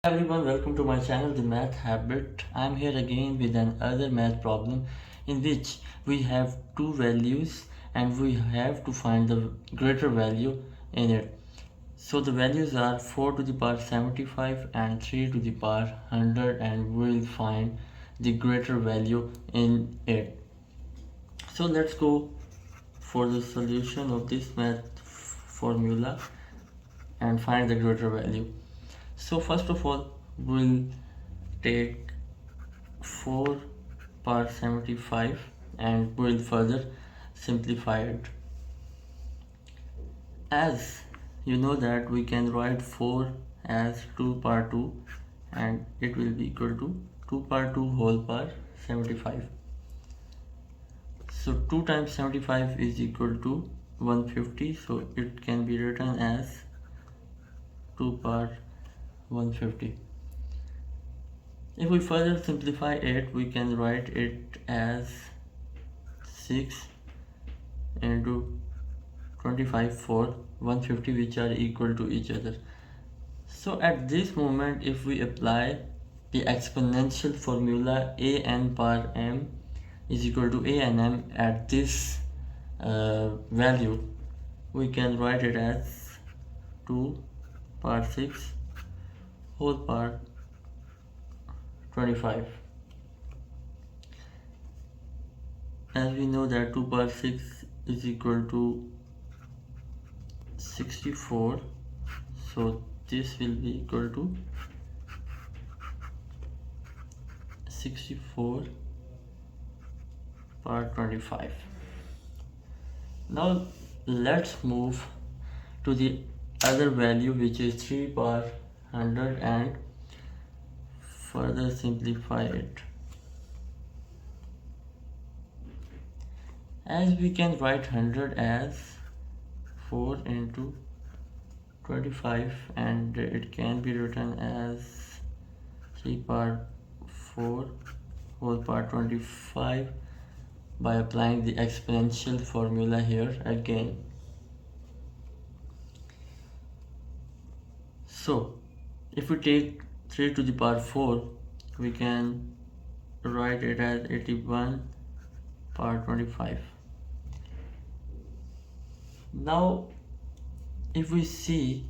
Everyone, welcome to my channel The Math Habit. I'm here again with another math problem in which we have two values and we have to find the greater value in it. So the values are 4 to the power 75 and 3 to the power 100, and we'll find the greater value in it. So let's go for the solution of this math formula and find the greater value. So first of all, we'll take 4 power 75 and we'll further simplify it. As you know that we can write 4 as 2 power 2 and it will be equal to 2 power 2 whole power 75. So 2 times 75 is equal to 150, so it can be written as 2 power 150. If we further simplify it, we can write it as 6 into 25 for 150, which are equal to each other. So at this moment, if we apply the exponential formula a(n power m is equal to a and m at this value, we can write it as 2 power 6 whole power 25. As we know that 2 power 6 is equal to 64, so this will be equal to 64 power 25. Now let's move to the other value, which is 3 power 100, and further simplify it. As we can write 100 as 4 into 25, and it can be written as 3 power 4 whole power 25 by applying the exponential formula here again. So if we take 3 to the power 4, we can write it as 81 power 25. Now if we see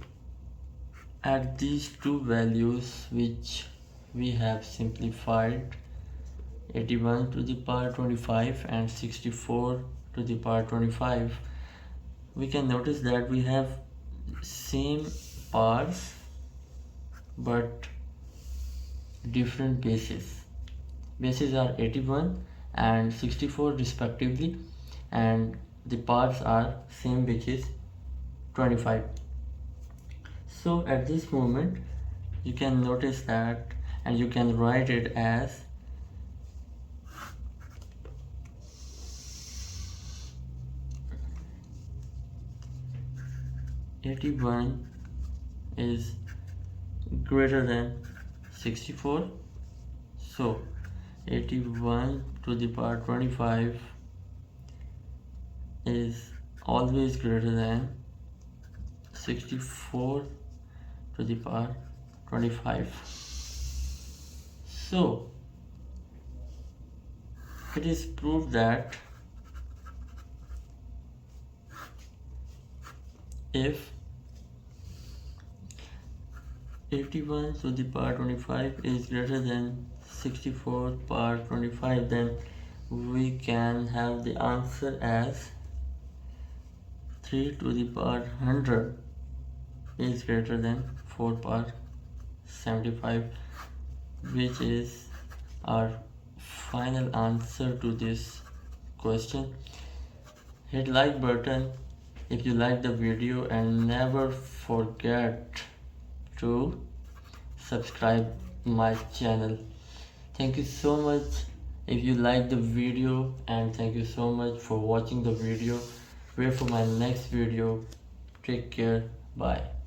at these two values which we have simplified, 81 to the power 25 and 64 to the power 25, we can notice that we have same powers but different bases. Bases are 81 and 64 respectively, and the powers are same, which is 25. So at this moment you can notice that, and you can write it as 81 is greater than 64, so 81 to the power 25 is always greater than 64 to the power 25. So it is proved that if 81 to the power 25 is greater than 64 power 25, then we can have the answer as 3 to the power 100 is greater than 4 power 75, which is our final answer to this question. Hit like button if you like the video, and never forget to subscribe my channel. Thank you so much if you like the video, and thank you so much for watching the video. Wait for my next video. Take care. Bye.